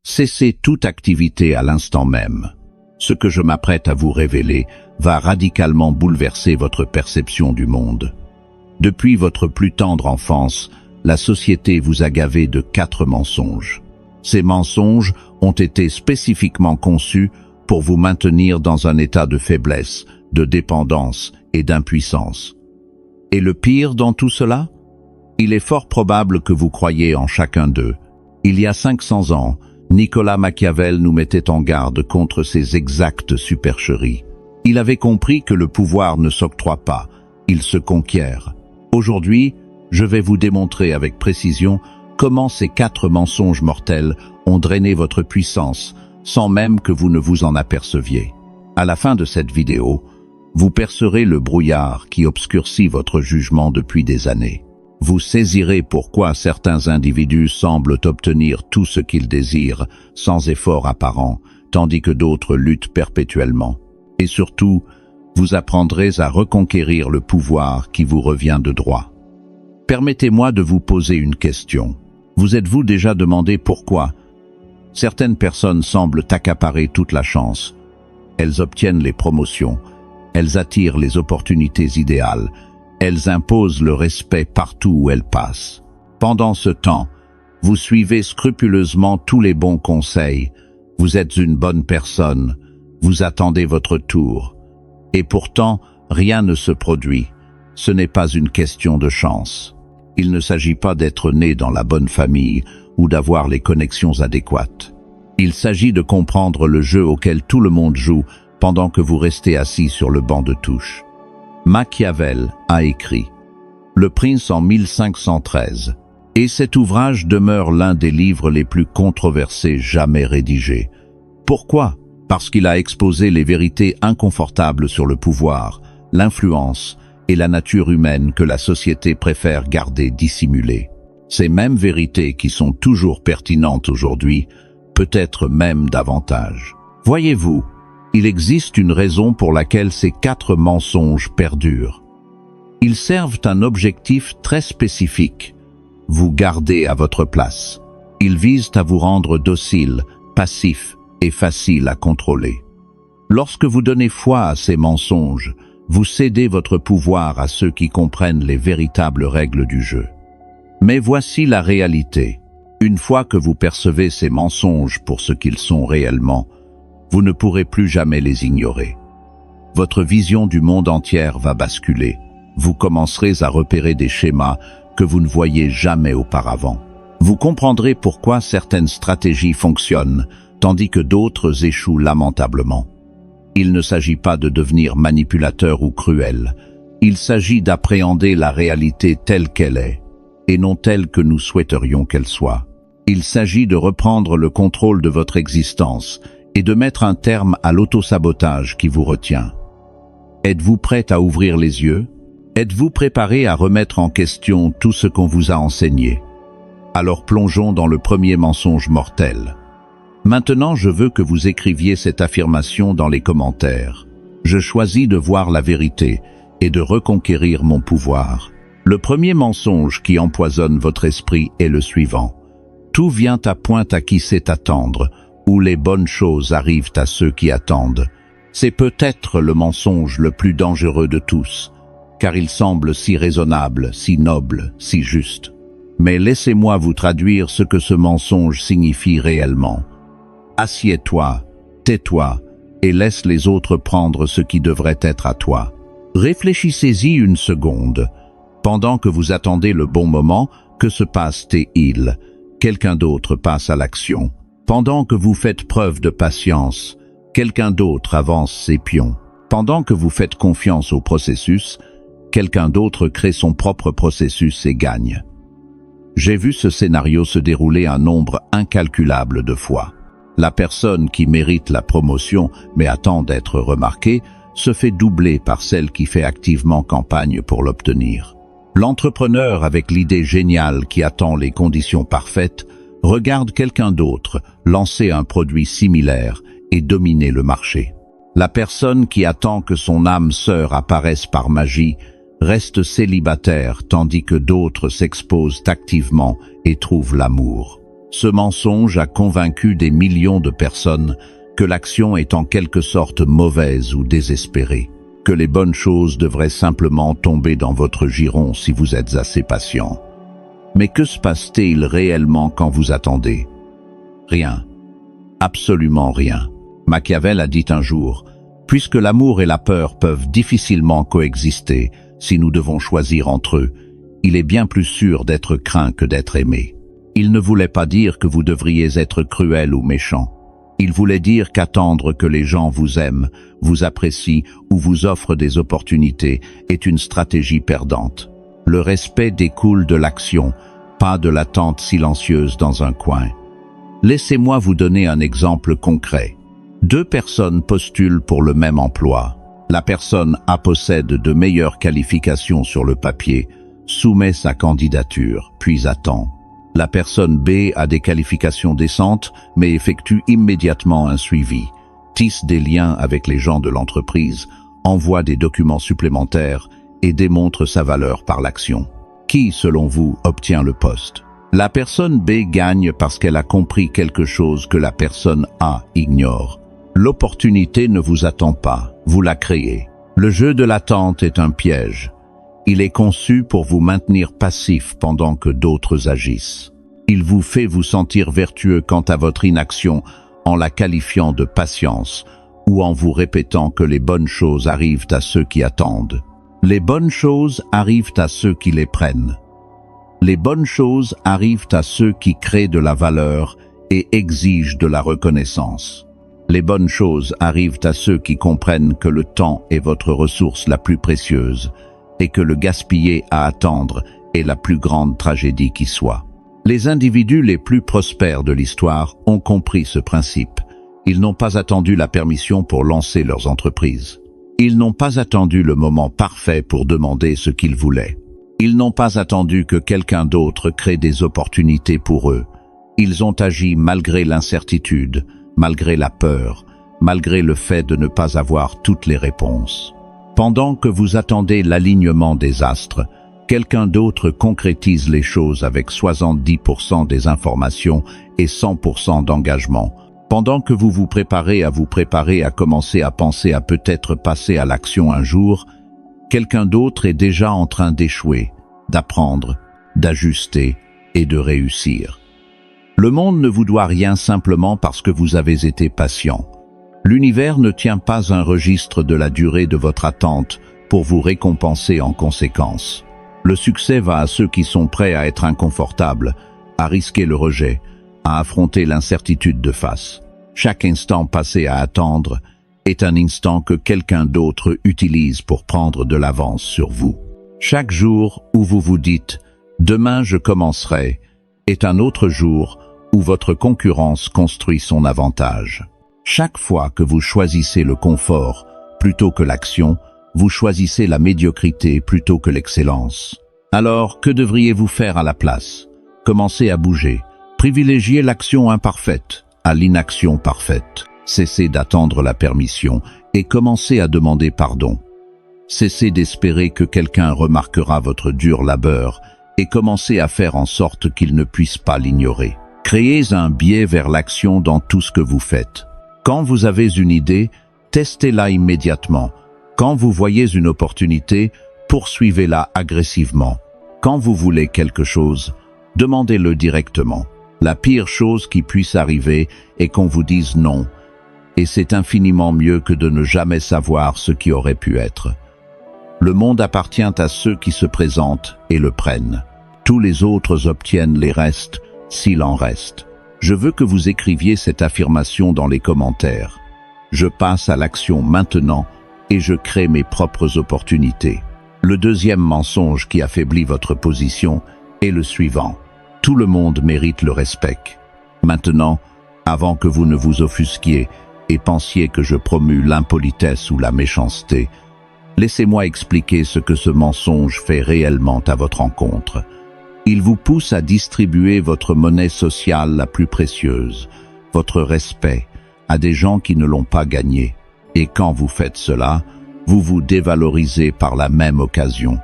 Cessez toute activité à l'instant même. Ce que je m'apprête à vous révéler va radicalement bouleverser votre perception du monde. Depuis votre plus tendre enfance, la société vous a gavé de 4 mensonges. Ces mensonges ont été spécifiquement conçus pour vous maintenir dans un état de faiblesse, de dépendance et d'impuissance. Et le pire dans tout cela? Il est fort probable que vous croyiez en chacun d'eux. Il y a 500 ans, Nicolas Machiavel nous mettait en garde contre ces exactes supercheries. Il avait compris que le pouvoir ne s'octroie pas, il se conquiert. Aujourd'hui, je vais vous démontrer avec précision comment ces 4 mensonges mortels ont drainé votre puissance, sans même que vous ne vous en aperceviez. À la fin de cette vidéo, vous percerez le brouillard qui obscurcit votre jugement depuis des années. Vous saisirez pourquoi certains individus semblent obtenir tout ce qu'ils désirent sans effort apparent, tandis que d'autres luttent perpétuellement. Et surtout, vous apprendrez à reconquérir le pouvoir qui vous revient de droit. Permettez-moi de vous poser une question. Vous êtes-vous déjà demandé pourquoi certaines personnes semblent accaparer toute la chance? Elles obtiennent les promotions, elles attirent les opportunités idéales, elles imposent le respect partout où elles passent. Pendant ce temps, vous suivez scrupuleusement tous les bons conseils, vous êtes une bonne personne, vous attendez votre tour. Et pourtant, rien ne se produit. Ce n'est pas une question de chance. Il ne s'agit pas d'être né dans la bonne famille ou d'avoir les connexions adéquates. Il s'agit de comprendre le jeu auquel tout le monde joue pendant que vous restez assis sur le banc de touche. Machiavel a écrit Le Prince en 1513, et cet ouvrage demeure l'un des livres les plus controversés jamais rédigés. Pourquoi? Parce qu'il a exposé les vérités inconfortables sur le pouvoir, l'influence et la nature humaine que la société préfère garder dissimulées. Ces mêmes vérités qui sont toujours pertinentes aujourd'hui, peut-être même davantage. Voyez-vous, il existe une raison pour laquelle ces 4 mensonges perdurent. Ils servent un objectif très spécifique, vous garder à votre place. Ils visent à vous rendre docile, passif et facile à contrôler. Lorsque vous donnez foi à ces mensonges, vous cédez votre pouvoir à ceux qui comprennent les véritables règles du jeu. Mais voici la réalité. Une fois que vous percevez ces mensonges pour ce qu'ils sont réellement, vous ne pourrez plus jamais les ignorer. Votre vision du monde entier va basculer. Vous commencerez à repérer des schémas que vous ne voyiez jamais auparavant. Vous comprendrez pourquoi certaines stratégies fonctionnent, tandis que d'autres échouent lamentablement. Il ne s'agit pas de devenir manipulateur ou cruel. Il s'agit d'appréhender la réalité telle qu'elle est, et non telle que nous souhaiterions qu'elle soit. Il s'agit de reprendre le contrôle de votre existence et de mettre un terme à l'autosabotage qui vous retient. Êtes-vous prêt à ouvrir les yeux? Êtes-vous préparé à remettre en question tout ce qu'on vous a enseigné? Alors plongeons dans le premier mensonge mortel. Maintenant, je veux que vous écriviez cette affirmation dans les commentaires. Je choisis de voir la vérité et de reconquérir mon pouvoir. Le premier mensonge qui empoisonne votre esprit est le suivant. Tout vient à point à qui sait attendre, où les bonnes choses arrivent à ceux qui attendent. C'est peut-être le mensonge le plus dangereux de tous, car il semble si raisonnable, si noble, si juste. Mais laissez-moi vous traduire ce que ce mensonge signifie réellement. Assieds-toi, tais-toi, et laisse les autres prendre ce qui devrait être à toi. Réfléchissez-y une seconde. Pendant que vous attendez le bon moment, que se passe-t-il? Quelqu'un d'autre passe à l'action. Pendant que vous faites preuve de patience, quelqu'un d'autre avance ses pions. Pendant que vous faites confiance au processus, quelqu'un d'autre crée son propre processus et gagne. J'ai vu ce scénario se dérouler un nombre incalculable de fois. La personne qui mérite la promotion mais attend d'être remarquée se fait doubler par celle qui fait activement campagne pour l'obtenir. L'entrepreneur avec l'idée géniale qui attend les conditions parfaites regarde quelqu'un d'autre lancer un produit similaire et dominer le marché. La personne qui attend que son âme sœur apparaisse par magie reste célibataire tandis que d'autres s'exposent activement et trouvent l'amour. Ce mensonge a convaincu des millions de personnes que l'action est en quelque sorte mauvaise ou désespérée, que les bonnes choses devraient simplement tomber dans votre giron si vous êtes assez patient. Mais que se passe-t-il réellement quand vous attendez? Rien. Absolument rien. Machiavel a dit un jour, « Puisque l'amour et la peur peuvent difficilement coexister, si nous devons choisir entre eux, il est bien plus sûr d'être craint que d'être aimé. » Il ne voulait pas dire que vous devriez être cruel ou méchant. Il voulait dire qu'attendre que les gens vous aiment, vous apprécient ou vous offrent des opportunités est une stratégie perdante. Le respect découle de l'action, pas de l'attente silencieuse dans un coin. Laissez-moi vous donner un exemple concret. Deux personnes postulent pour le même emploi. La personne A possède de meilleures qualifications sur le papier, soumet sa candidature, puis attend. La personne B a des qualifications décentes, mais effectue immédiatement un suivi, tisse des liens avec les gens de l'entreprise, envoie des documents supplémentaires et démontre sa valeur par l'action. Qui, selon vous, obtient le poste? La personne B gagne parce qu'elle a compris quelque chose que la personne A ignore. L'opportunité ne vous attend pas, vous la créez. Le jeu de l'attente est un piège. Il est conçu pour vous maintenir passif pendant que d'autres agissent. Il vous fait vous sentir vertueux quant à votre inaction en la qualifiant de patience ou en vous répétant que les bonnes choses arrivent à ceux qui attendent. Les bonnes choses arrivent à ceux qui les prennent. Les bonnes choses arrivent à ceux qui créent de la valeur et exigent de la reconnaissance. Les bonnes choses arrivent à ceux qui comprennent que le temps est votre ressource la plus précieuse et que le gaspiller à attendre est la plus grande tragédie qui soit. Les individus les plus prospères de l'histoire ont compris ce principe. Ils n'ont pas attendu la permission pour lancer leurs entreprises. Ils n'ont pas attendu le moment parfait pour demander ce qu'ils voulaient. Ils n'ont pas attendu que quelqu'un d'autre crée des opportunités pour eux. Ils ont agi malgré l'incertitude, malgré la peur, malgré le fait de ne pas avoir toutes les réponses. Pendant que vous attendez l'alignement des astres, quelqu'un d'autre concrétise les choses avec 70% des informations et 100% d'engagement. Pendant que vous vous préparez à commencer à penser à peut-être passer à l'action un jour, quelqu'un d'autre est déjà en train d'échouer, d'apprendre, d'ajuster et de réussir. Le monde ne vous doit rien simplement parce que vous avez été patient. L'univers ne tient pas un registre de la durée de votre attente pour vous récompenser en conséquence. Le succès va à ceux qui sont prêts à être inconfortables, à risquer le rejet, à affronter l'incertitude de face. Chaque instant passé à attendre est un instant que quelqu'un d'autre utilise pour prendre de l'avance sur vous. Chaque jour où vous vous dites « demain je commencerai » est un autre jour où votre concurrence construit son avantage. Chaque fois que vous choisissez le confort plutôt que l'action, vous choisissez la médiocrité plutôt que l'excellence. Alors, que devriez-vous faire à la place? Commencez à bouger. Privilégiez l'action imparfaite à l'inaction parfaite. Cessez d'attendre la permission et commencez à demander pardon. Cessez d'espérer que quelqu'un remarquera votre dur labeur et commencez à faire en sorte qu'il ne puisse pas l'ignorer. Créez un biais vers l'action dans tout ce que vous faites. Quand vous avez une idée, testez-la immédiatement. Quand vous voyez une opportunité, poursuivez-la agressivement. Quand vous voulez quelque chose, demandez-le directement. La pire chose qui puisse arriver est qu'on vous dise non, et c'est infiniment mieux que de ne jamais savoir ce qui aurait pu être. Le monde appartient à ceux qui se présentent et le prennent. Tous les autres obtiennent les restes, s'il en reste. Je veux que vous écriviez cette affirmation dans les commentaires. Je passe à l'action maintenant et je crée mes propres opportunités. Le deuxième mensonge qui affaiblit votre position est le suivant. Tout le monde mérite le respect. Maintenant, avant que vous ne vous offusquiez et pensiez que je promue l'impolitesse ou la méchanceté, laissez-moi expliquer ce que ce mensonge fait réellement à votre encontre. Il vous pousse à distribuer votre monnaie sociale la plus précieuse, votre respect, à des gens qui ne l'ont pas gagné. Et quand vous faites cela, vous vous dévalorisez par la même occasion.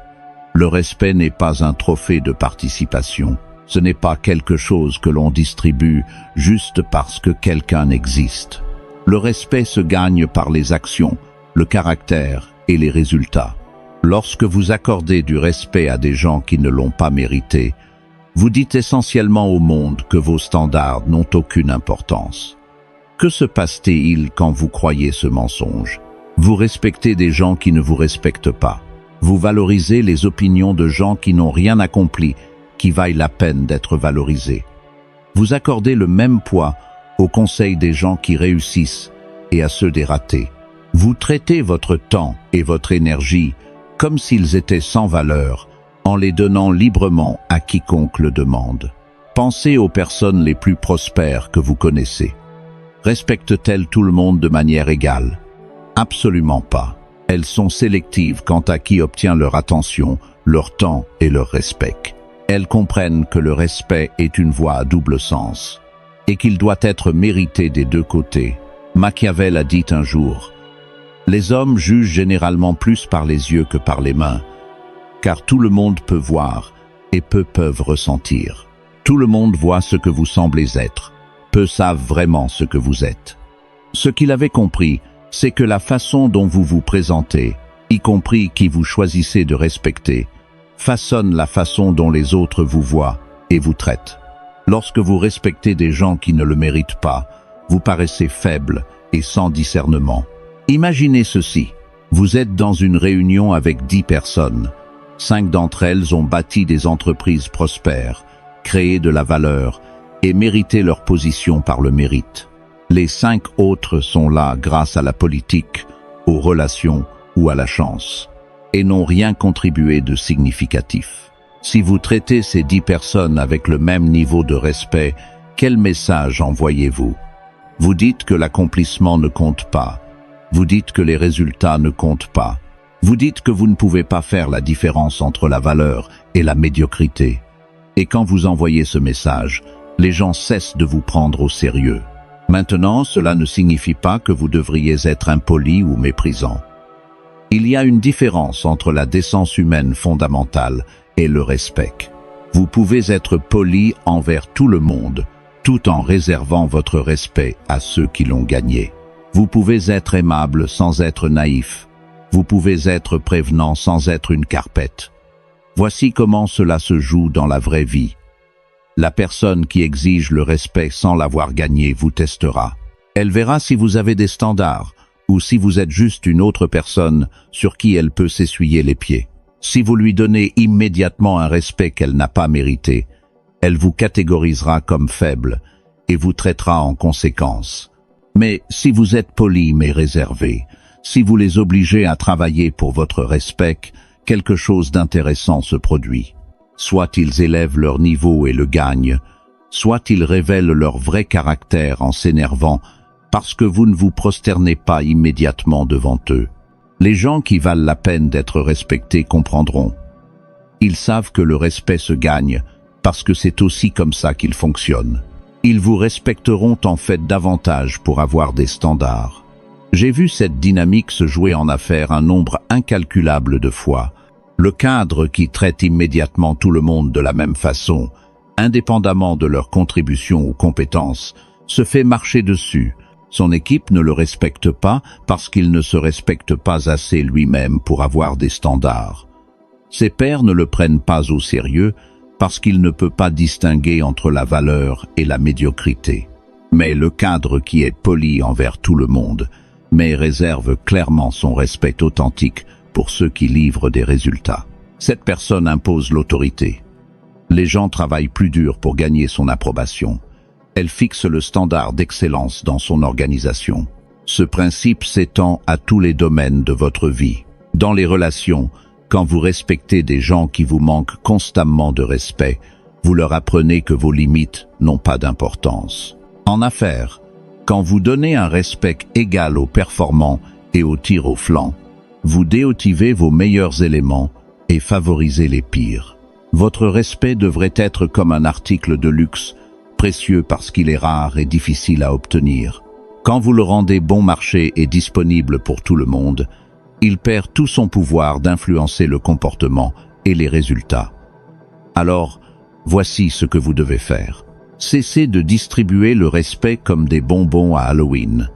Le respect n'est pas un trophée de participation, Ce n'est pas quelque chose que l'on distribue juste parce que quelqu'un existe. Le respect se gagne par les actions, le caractère et les résultats. Lorsque vous accordez du respect à des gens qui ne l'ont pas mérité, vous dites essentiellement au monde que vos standards n'ont aucune importance. Que se passe-t-il quand vous croyez ce mensonge? Vous respectez des gens qui ne vous respectent pas. Vous valorisez les opinions de gens qui n'ont rien accompli, qui vaillent la peine d'être valorisés. Vous accordez le même poids aux conseils des gens qui réussissent et à ceux des ratés. Vous traitez votre temps et votre énergie comme s'ils étaient sans valeur, en les donnant librement à quiconque le demande. Pensez aux personnes les plus prospères que vous connaissez. Respectent-elles tout le monde de manière égale? Absolument pas. Elles sont sélectives quant à qui obtient leur attention, leur temps et leur respect. Elles comprennent que le respect est une voie à double sens et qu'il doit être mérité des deux côtés. Machiavel a dit un jour: « Les hommes jugent généralement plus par les yeux que par les mains, car tout le monde peut voir et peu peuvent ressentir. Tout le monde voit ce que vous semblez être, peu savent vraiment ce que vous êtes. » Ce qu'il avait compris, c'est que la façon dont vous vous présentez, y compris qui vous choisissez de respecter, façonne la façon dont les autres vous voient et vous traitent. Lorsque vous respectez des gens qui ne le méritent pas, vous paraissez faible et sans discernement. Imaginez ceci, vous êtes dans une réunion avec 10 personnes. 5 d'entre elles ont bâti des entreprises prospères, créé de la valeur et mérité leur position par le mérite. Les 5 autres sont là grâce à la politique, aux relations ou à la chance, et n'ont rien contribué de significatif. Si vous traitez ces 10 personnes avec le même niveau de respect, quel message envoyez-vous? Vous dites que l'accomplissement ne compte pas. Vous dites que les résultats ne comptent pas. Vous dites que vous ne pouvez pas faire la différence entre la valeur et la médiocrité. Et quand vous envoyez ce message, les gens cessent de vous prendre au sérieux. Maintenant, cela ne signifie pas que vous devriez être impoli ou méprisant. Il y a une différence entre la décence humaine fondamentale et le respect. Vous pouvez être poli envers tout le monde, tout en réservant votre respect à ceux qui l'ont gagné. Vous pouvez être aimable sans être naïf. Vous pouvez être prévenant sans être une carpette. Voici comment cela se joue dans la vraie vie. La personne qui exige le respect sans l'avoir gagné vous testera. Elle verra si vous avez des standards, ou si vous êtes juste une autre personne sur qui elle peut s'essuyer les pieds. Si vous lui donnez immédiatement un respect qu'elle n'a pas mérité, elle vous catégorisera comme faible et vous traitera en conséquence. Mais si vous êtes poli mais réservé, si vous les obligez à travailler pour votre respect, quelque chose d'intéressant se produit. Soit ils élèvent leur niveau et le gagnent, soit ils révèlent leur vrai caractère en s'énervant parce que vous ne vous prosternez pas immédiatement devant eux. Les gens qui valent la peine d'être respectés comprendront. Ils savent que le respect se gagne parce que c'est aussi comme ça qu'il fonctionne. Ils vous respecteront en fait davantage pour avoir des standards. J'ai vu cette dynamique se jouer en affaires un nombre incalculable de fois. Le cadre qui traite immédiatement tout le monde de la même façon, indépendamment de leur contribution ou compétences, se fait marcher dessus. Son équipe ne le respecte pas parce qu'il ne se respecte pas assez lui-même pour avoir des standards. Ses pairs ne le prennent pas au sérieux parce qu'il ne peut pas distinguer entre la valeur et la médiocrité. Mais le cadre qui est poli envers tout le monde, mais réserve clairement son respect authentique pour ceux qui livrent des résultats. Cette personne impose l'autorité. Les gens travaillent plus dur pour gagner son approbation. Elle fixe le standard d'excellence dans son organisation. Ce principe s'étend à tous les domaines de votre vie. Dans les relations, quand vous respectez des gens qui vous manquent constamment de respect, vous leur apprenez que vos limites n'ont pas d'importance. En affaires, quand vous donnez un respect égal aux performants et aux tirs au flanc, vous démotivez vos meilleurs éléments et favorisez les pires. Votre respect devrait être comme un article de luxe, précieux parce qu'il est rare et difficile à obtenir. Quand vous le rendez bon marché et disponible pour tout le monde, il perd tout son pouvoir d'influencer le comportement et les résultats. Alors, Voici ce que vous devez faire. Cessez de distribuer le respect comme des bonbons à Halloween.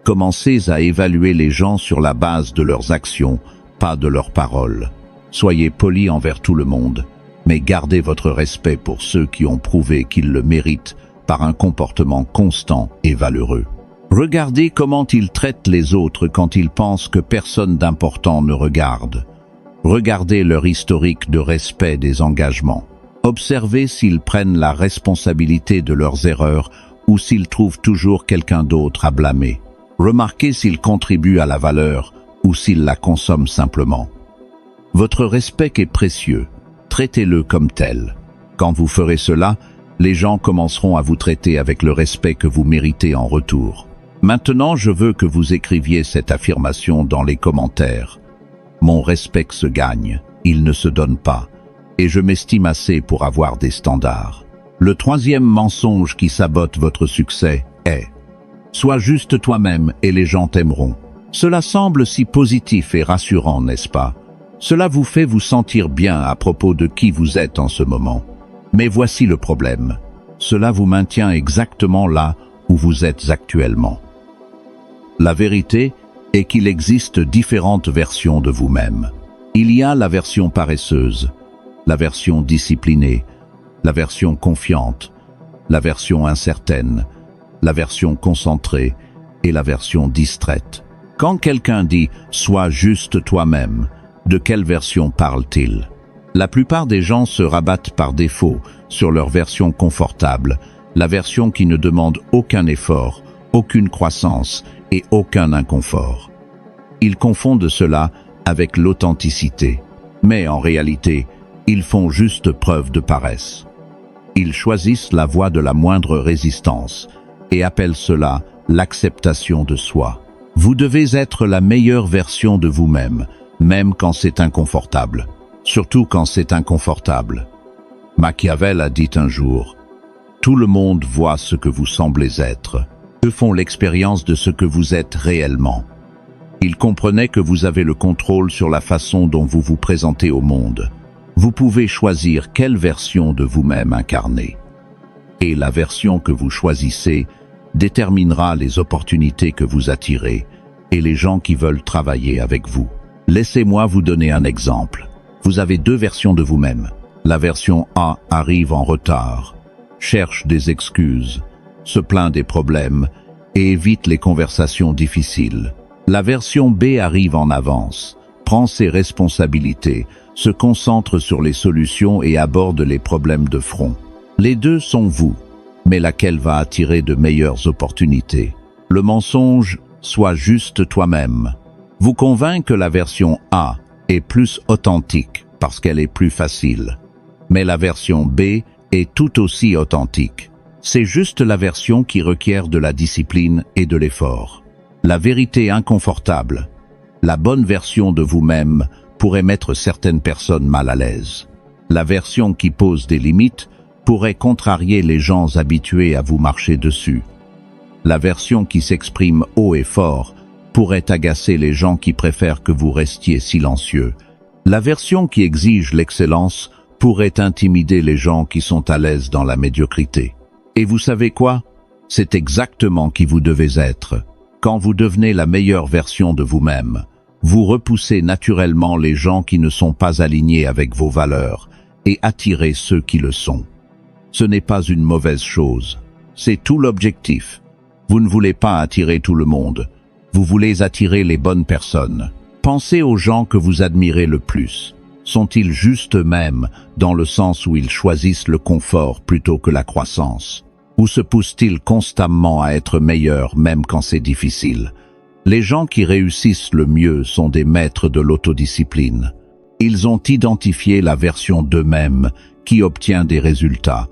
Commencez à évaluer les gens sur la base de leurs actions, pas de leurs paroles. Soyez polis envers tout le monde, mais gardez votre respect pour ceux qui ont prouvé qu'ils le méritent par un comportement constant et valeureux. Regardez comment ils traitent les autres quand ils pensent que personne d'important ne regarde. Regardez leur historique de respect des engagements. Observez s'ils prennent la responsabilité de leurs erreurs ou s'ils trouvent toujours quelqu'un d'autre à blâmer. Remarquez s'ils contribuent à la valeur ou s'ils la consomment simplement. Votre respect est précieux, traitez-le comme tel. Quand vous ferez cela, les gens commenceront à vous traiter avec le respect que vous méritez en retour. Maintenant, je veux que vous écriviez cette affirmation dans les commentaires. Mon respect se gagne, il ne se donne pas, et je m'estime assez pour avoir des standards. Le troisième mensonge qui sabote votre succès est « Sois juste toi-même et les gens t'aimeront ». Cela semble si positif et rassurant, n'est-ce pas? Cela vous fait vous sentir bien à propos de qui vous êtes en ce moment. Mais voici le problème. Cela vous maintient exactement là où vous êtes actuellement. La vérité est qu'il existe différentes versions de vous-même. Il y a la version paresseuse, la version disciplinée, la version confiante, la version incertaine, la version concentrée et la version distraite. Quand quelqu'un dit « sois juste toi-même », de quelle version parle-t-il? La plupart des gens se rabattent par défaut sur leur version confortable, la version qui ne demande aucun effort, aucune croissance et aucun inconfort. Ils confondent cela avec l'authenticité, mais en réalité, ils font juste preuve de paresse. Ils choisissent la voie de la moindre résistance et appellent cela l'acceptation de soi. Vous devez être la meilleure version de vous-même, même quand c'est inconfortable. Surtout quand c'est inconfortable. Machiavel a dit un jour, « Tout le monde voit ce que vous semblez être. Eux font l'expérience de ce que vous êtes réellement. » Il comprenait que vous avez le contrôle sur la façon dont vous vous présentez au monde. Vous pouvez choisir quelle version de vous-même incarner. Et la version que vous choisissez déterminera les opportunités que vous attirez et les gens qui veulent travailler avec vous. Laissez-moi vous donner un exemple. Vous avez deux versions de vous-même. La version A arrive en retard, cherche des excuses, se plaint des problèmes et évite les conversations difficiles. La version B arrive en avance, prend ses responsabilités, se concentre sur les solutions et aborde les problèmes de front. Les deux sont vous, mais laquelle va attirer de meilleures opportunités? Le mensonge « sois juste toi-même » vous convainc que la version A est plus authentique parce qu'elle est plus facile. Mais la version B est tout aussi authentique. C'est juste la version qui requiert de la discipline et de l'effort. La vérité inconfortable, la bonne version de vous-même pourrait mettre certaines personnes mal à l'aise. La version qui pose des limites pourrait contrarier les gens habitués à vous marcher dessus. La version qui s'exprime haut et fort pourrait agacer les gens qui préfèrent que vous restiez silencieux. La version qui exige l'excellence pourrait intimider les gens qui sont à l'aise dans la médiocrité. Et vous savez quoi? C'est exactement qui vous devez être. Quand vous devenez la meilleure version de vous-même, vous repoussez naturellement les gens qui ne sont pas alignés avec vos valeurs et attirez ceux qui le sont. Ce n'est pas une mauvaise chose. C'est tout l'objectif. Vous ne voulez pas attirer tout le monde. Vous voulez attirer les bonnes personnes. Pensez aux gens que vous admirez le plus. Sont-ils juste eux-mêmes dans le sens où ils choisissent le confort plutôt que la croissance? Ou se poussent-ils constamment à être meilleurs même quand c'est difficile? Les gens qui réussissent le mieux sont des maîtres de l'autodiscipline. Ils ont identifié la version d'eux-mêmes qui obtient des résultats,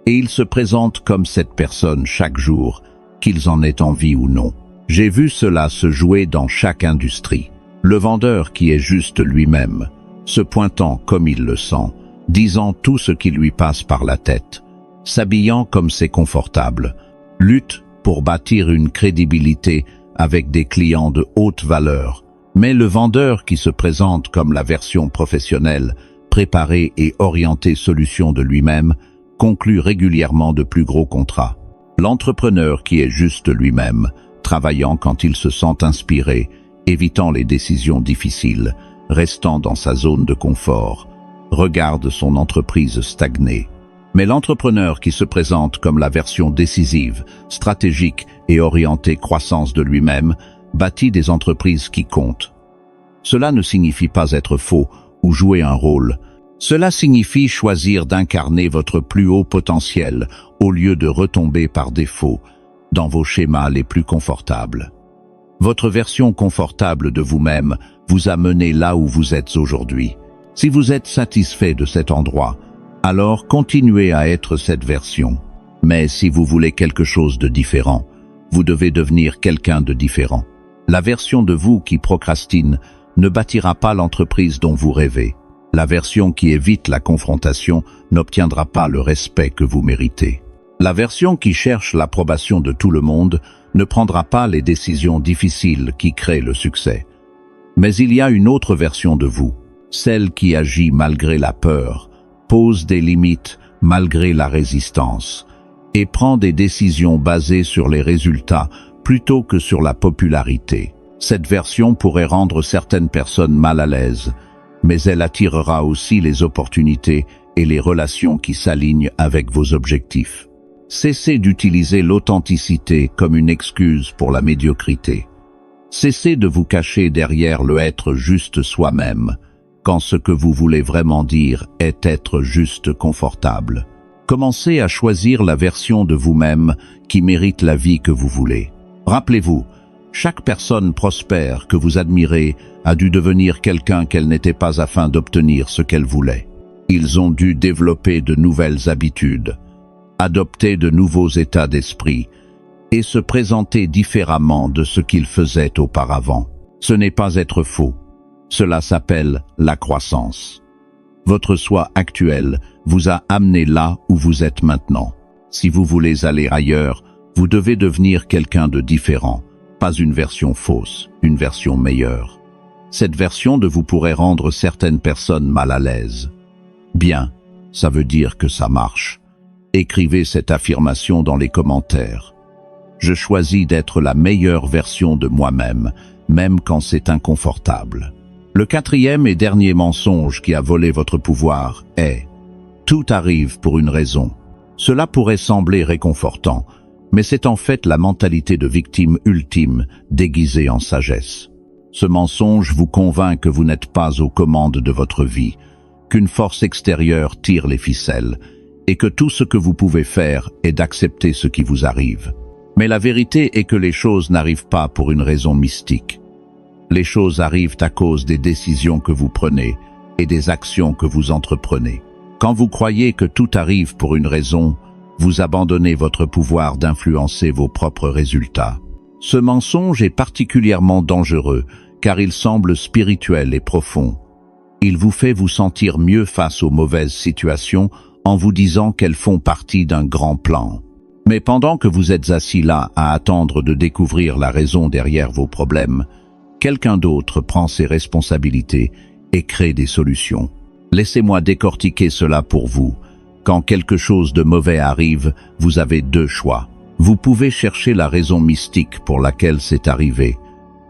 et ils se présentent comme cette personne chaque jour, qu'ils en aient envie ou non. J'ai vu cela se jouer dans chaque industrie. Le vendeur qui est juste lui-même, se pointant comme il le sent, disant tout ce qui lui passe par la tête, s'habillant comme c'est confortable, lutte pour bâtir une crédibilité avec des clients de haute valeur. Mais le vendeur qui se présente comme la version professionnelle, préparée et orientée solution de lui-même, conclut régulièrement de plus gros contrats. L'entrepreneur qui est juste lui-même, travaillant quand il se sent inspiré, évitant les décisions difficiles, restant dans sa zone de confort, regarde son entreprise stagner. Mais l'entrepreneur qui se présente comme la version décisive, stratégique et orientée croissance de lui-même, bâtit des entreprises qui comptent. Cela ne signifie pas être faux ou jouer un rôle. Cela signifie choisir d'incarner votre plus haut potentiel au lieu de retomber par défaut dans vos schémas les plus confortables. Votre version confortable de vous-même vous a mené là où vous êtes aujourd'hui. Si vous êtes satisfait de cet endroit, alors continuez à être cette version. Mais si vous voulez quelque chose de différent, vous devez devenir quelqu'un de différent. La version de vous qui procrastine ne bâtira pas l'entreprise dont vous rêvez. La version qui évite la confrontation n'obtiendra pas le respect que vous méritez. La version qui cherche l'approbation de tout le monde ne prendra pas les décisions difficiles qui créent le succès. Mais il y a une autre version de vous, celle qui agit malgré la peur, pose des limites malgré la résistance, et prend des décisions basées sur les résultats plutôt que sur la popularité. Cette version pourrait rendre certaines personnes mal à l'aise, mais elle attirera aussi les opportunités et les relations qui s'alignent avec vos objectifs. Cessez d'utiliser l'authenticité comme une excuse pour la médiocrité. Cessez de vous cacher derrière le être juste soi-même, quand ce que vous voulez vraiment dire est être juste confortable. Commencez à choisir la version de vous-même qui mérite la vie que vous voulez. Rappelez-vous, chaque personne prospère que vous admirez a dû devenir quelqu'un qu'elle n'était pas afin d'obtenir ce qu'elle voulait. Ils ont dû développer de nouvelles habitudes, adopter de nouveaux états d'esprit et se présenter différemment de ce qu'ils faisaient auparavant. Ce n'est pas être faux. Cela s'appelle la croissance. Votre soi actuel vous a amené là où vous êtes maintenant. Si vous voulez aller ailleurs, vous devez devenir quelqu'un de différent, pas une version fausse, une version meilleure. Cette version de vous pourrait rendre certaines personnes mal à l'aise. Bien, ça veut dire que ça marche. Écrivez cette affirmation dans les commentaires. Je choisis d'être la meilleure version de moi-même, même quand c'est inconfortable. Le quatrième et dernier mensonge qui a volé votre pouvoir est « Tout arrive pour une raison ». Cela pourrait sembler réconfortant, mais c'est en fait la mentalité de victime ultime déguisée en sagesse. Ce mensonge vous convainc que vous n'êtes pas aux commandes de votre vie, qu'une force extérieure tire les ficelles, et que tout ce que vous pouvez faire est d'accepter ce qui vous arrive. Mais la vérité est que les choses n'arrivent pas pour une raison mystique. Les choses arrivent à cause des décisions que vous prenez et des actions que vous entreprenez. Quand vous croyez que tout arrive pour une raison, vous abandonnez votre pouvoir d'influencer vos propres résultats. Ce mensonge est particulièrement dangereux car il semble spirituel et profond. Il vous fait vous sentir mieux face aux mauvaises situations en vous disant qu'elles font partie d'un grand plan. Mais pendant que vous êtes assis là à attendre de découvrir la raison derrière vos problèmes, quelqu'un d'autre prend ses responsabilités et crée des solutions. Laissez-moi décortiquer cela pour vous. Quand quelque chose de mauvais arrive, vous avez deux choix. Vous pouvez chercher la raison mystique pour laquelle c'est arrivé,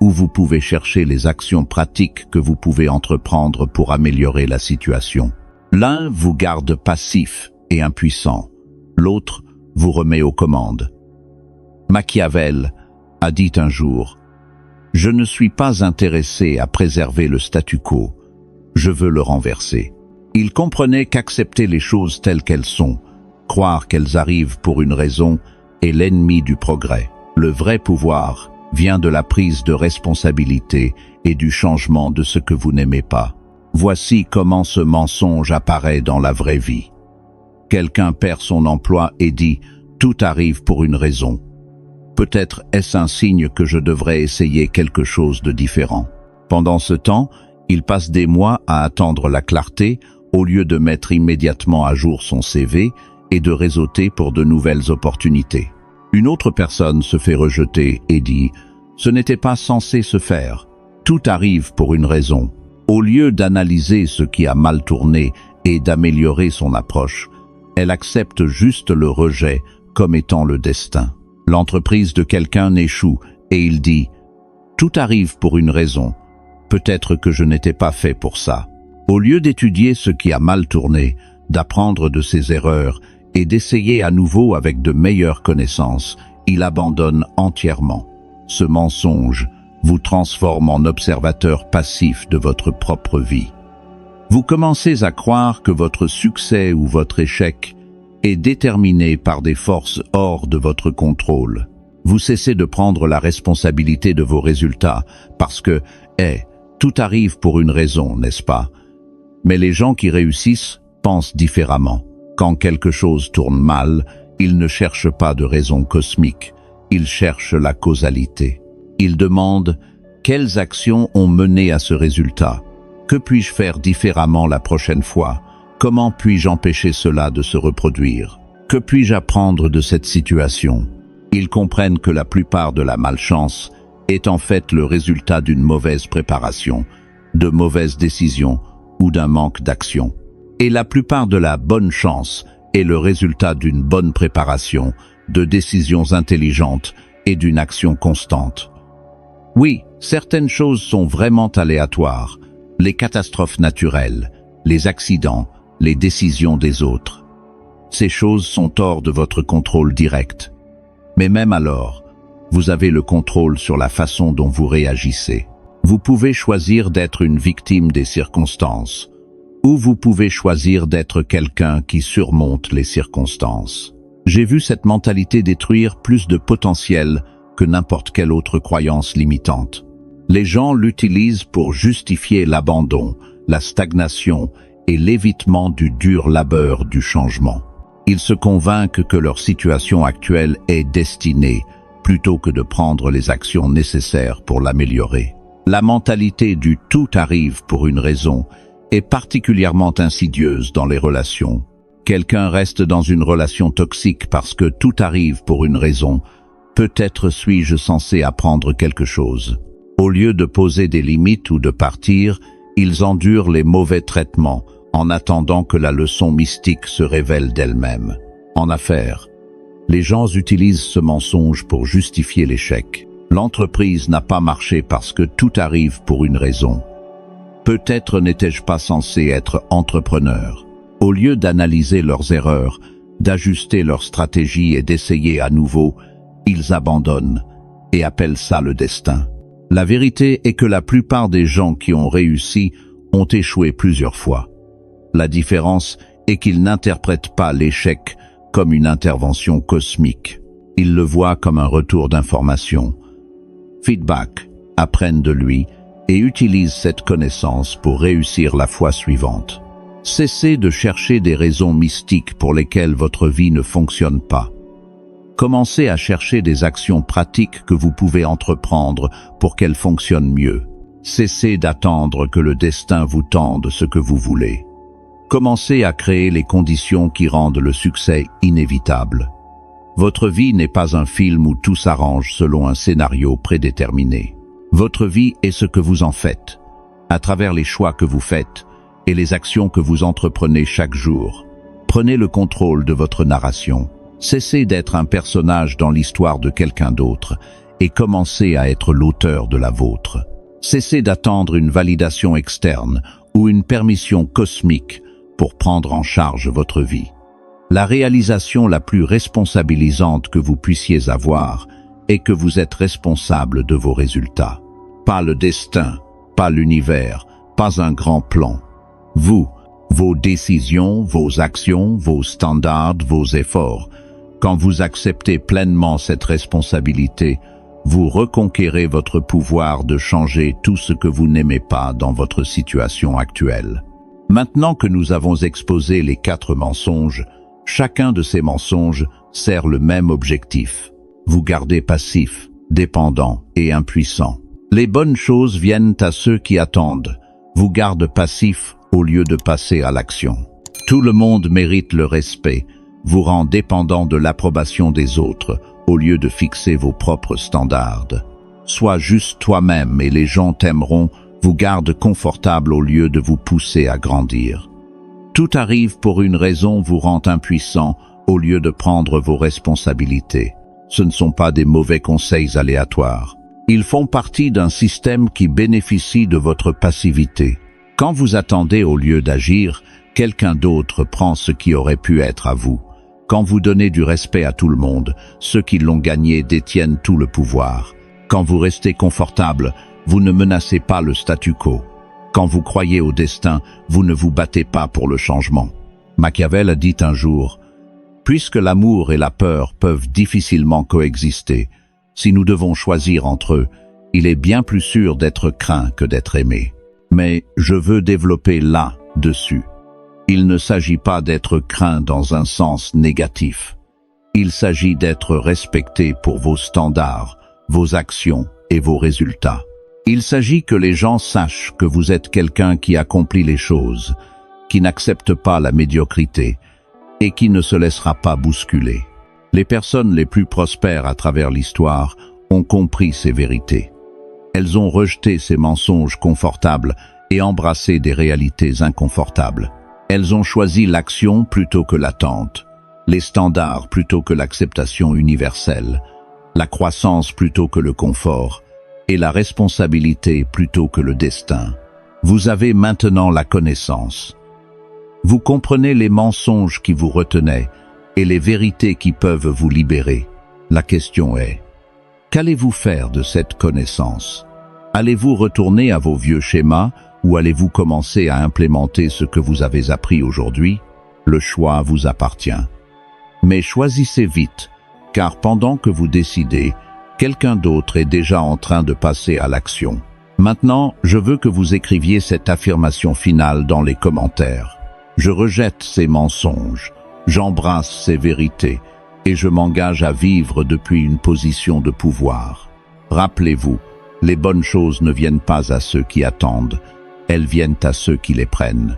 ou vous pouvez chercher les actions pratiques que vous pouvez entreprendre pour améliorer la situation. L'un vous garde passif et impuissant, l'autre vous remet aux commandes. Machiavel a dit un jour « Je ne suis pas intéressé à préserver le statu quo, je veux le renverser ». Il comprenait qu'accepter les choses telles qu'elles sont, croire qu'elles arrivent pour une raison, est l'ennemi du progrès. Le vrai pouvoir vient de la prise de responsabilité et du changement de ce que vous n'aimez pas. Voici comment ce mensonge apparaît dans la vraie vie. Quelqu'un perd son emploi et dit « Tout arrive pour une raison ». Peut-être est-ce un signe que je devrais essayer quelque chose de différent. Pendant ce temps, il passe des mois à attendre la clarté au lieu de mettre immédiatement à jour son CV et de réseauter pour de nouvelles opportunités. Une autre personne se fait rejeter et dit « Ce n'était pas censé se faire. Tout arrive pour une raison ». Au lieu d'analyser ce qui a mal tourné et d'améliorer son approche, Elle accepte juste le rejet comme étant le destin. L'entreprise de quelqu'un échoue et il dit « Tout arrive pour une raison. Peut-être que je n'étais pas fait pour ça. » Au lieu d'étudier ce qui a mal tourné, d'apprendre de ses erreurs et d'essayer à nouveau avec de meilleures connaissances, il abandonne entièrement. Ce mensonge vous transforme en observateur passif de votre propre vie. Vous commencez à croire que votre succès ou votre échec est déterminé par des forces hors de votre contrôle. Vous cessez de prendre la responsabilité de vos résultats parce que, tout arrive pour une raison, n'est-ce pas? Mais les gens qui réussissent pensent différemment. Quand quelque chose tourne mal, ils ne cherchent pas de raison cosmique, ils cherchent la causalité. Ils demandent « Quelles actions ont mené à ce résultat? Que puis-je faire différemment la prochaine fois? Comment puis-je empêcher cela de se reproduire? Que puis-je apprendre de cette situation ?» Ils comprennent que la plupart de la malchance est en fait le résultat d'une mauvaise préparation, de mauvaises décisions ou d'un manque d'action. Et la plupart de la bonne chance est le résultat d'une bonne préparation, de décisions intelligentes et d'une action constante. Oui, certaines choses sont vraiment aléatoires, les catastrophes naturelles, les accidents, les décisions des autres. Ces choses sont hors de votre contrôle direct. Mais même alors, vous avez le contrôle sur la façon dont vous réagissez. Vous pouvez choisir d'être une victime des circonstances, ou vous pouvez choisir d'être quelqu'un qui surmonte les circonstances. J'ai vu cette mentalité détruire plus de potentiel que n'importe quelle autre croyance limitante. Les gens l'utilisent pour justifier l'abandon, la stagnation et l'évitement du dur labeur du changement. Ils se convainquent que leur situation actuelle est destinée, plutôt que de prendre les actions nécessaires pour l'améliorer. La mentalité du « tout arrive pour une raison » est particulièrement insidieuse dans les relations. Quelqu'un reste dans une relation toxique parce que tout arrive pour une raison. Peut-être suis-je censé apprendre quelque chose. Au lieu de poser des limites ou de partir, ils endurent les mauvais traitements en attendant que la leçon mystique se révèle d'elle-même. En affaires, les gens utilisent ce mensonge pour justifier l'échec. L'entreprise n'a pas marché parce que tout arrive pour une raison. Peut-être n'étais-je pas censé être entrepreneur. Au lieu d'analyser leurs erreurs, d'ajuster leur stratégie et d'essayer à nouveau, ils abandonnent et appellent ça le destin. La vérité est que la plupart des gens qui ont réussi ont échoué plusieurs fois. La différence est qu'ils n'interprètent pas l'échec comme une intervention cosmique. Ils le voient comme un retour d'information. Feedback, apprennent de lui et utilisent cette connaissance pour réussir la fois suivante. Cessez de chercher des raisons mystiques pour lesquelles votre vie ne fonctionne pas. Commencez à chercher des actions pratiques que vous pouvez entreprendre pour qu'elles fonctionnent mieux. Cessez d'attendre que le destin vous tende ce que vous voulez. Commencez à créer les conditions qui rendent le succès inévitable. Votre vie n'est pas un film où tout s'arrange selon un scénario prédéterminé. Votre vie est ce que vous en faites, à travers les choix que vous faites et les actions que vous entreprenez chaque jour. Prenez le contrôle de votre narration. Cessez d'être un personnage dans l'histoire de quelqu'un d'autre et commencez à être l'auteur de la vôtre. Cessez d'attendre une validation externe ou une permission cosmique pour prendre en charge votre vie. La réalisation la plus responsabilisante que vous puissiez avoir est que vous êtes responsable de vos résultats. Pas le destin, pas l'univers, pas un grand plan. Vous, vos décisions, vos actions, vos standards, vos efforts. Quand vous acceptez pleinement cette responsabilité, vous reconquérez votre pouvoir de changer tout ce que vous n'aimez pas dans votre situation actuelle. Maintenant que nous avons exposé les 4 mensonges, chacun de ces mensonges sert le même objectif. Vous garder passif, dépendant et impuissant. Les bonnes choses viennent à ceux qui attendent. Vous garde passif au lieu de passer à l'action. Tout le monde mérite le respect. Vous rend dépendant de l'approbation des autres au lieu de fixer vos propres standards. Sois juste toi-même et les gens t'aimeront. Vous garde confortable au lieu de vous pousser à grandir. Tout arrive pour une raison vous rend impuissant au lieu de prendre vos responsabilités. Ce ne sont pas des mauvais conseils aléatoires. Ils font partie d'un système qui bénéficie de votre passivité. Quand vous attendez au lieu d'agir, quelqu'un d'autre prend ce qui aurait pu être à vous. Quand vous donnez du respect à tout le monde, ceux qui l'ont gagné détiennent tout le pouvoir. Quand vous restez confortable, vous ne menacez pas le statu quo. Quand vous croyez au destin, vous ne vous battez pas pour le changement. Machiavel a dit un jour, « Puisque l'amour et la peur peuvent difficilement coexister, si nous devons choisir entre eux, il est bien plus sûr d'être craint que d'être aimé. » Mais je veux développer là-dessus. Il ne s'agit pas d'être craint dans un sens négatif. Il s'agit d'être respecté pour vos standards, vos actions et vos résultats. Il s'agit que les gens sachent que vous êtes quelqu'un qui accomplit les choses, qui n'accepte pas la médiocrité et qui ne se laissera pas bousculer. Les personnes les plus prospères à travers l'histoire ont compris ces vérités. Elles ont rejeté ces mensonges confortables et embrassé des réalités inconfortables. Elles ont choisi l'action plutôt que l'attente, les standards plutôt que l'acceptation universelle, la croissance plutôt que le confort, et la responsabilité plutôt que le destin. Vous avez maintenant la connaissance. Vous comprenez les mensonges qui vous retenaient et les vérités qui peuvent vous libérer. La question est, qu'allez-vous faire de cette connaissance? Allez-vous retourner à vos vieux schémas ou allez-vous commencer à implémenter ce que vous avez appris aujourd'hui? Le choix vous appartient. Mais choisissez vite, car pendant que vous décidez, quelqu'un d'autre est déjà en train de passer à l'action. Maintenant, je veux que vous écriviez cette affirmation finale dans les commentaires. Je rejette ces mensonges, j'embrasse ces vérités et je m'engage à vivre depuis une position de pouvoir. Rappelez-vous, les bonnes choses ne viennent pas à ceux qui attendent, elles viennent à ceux qui les prennent.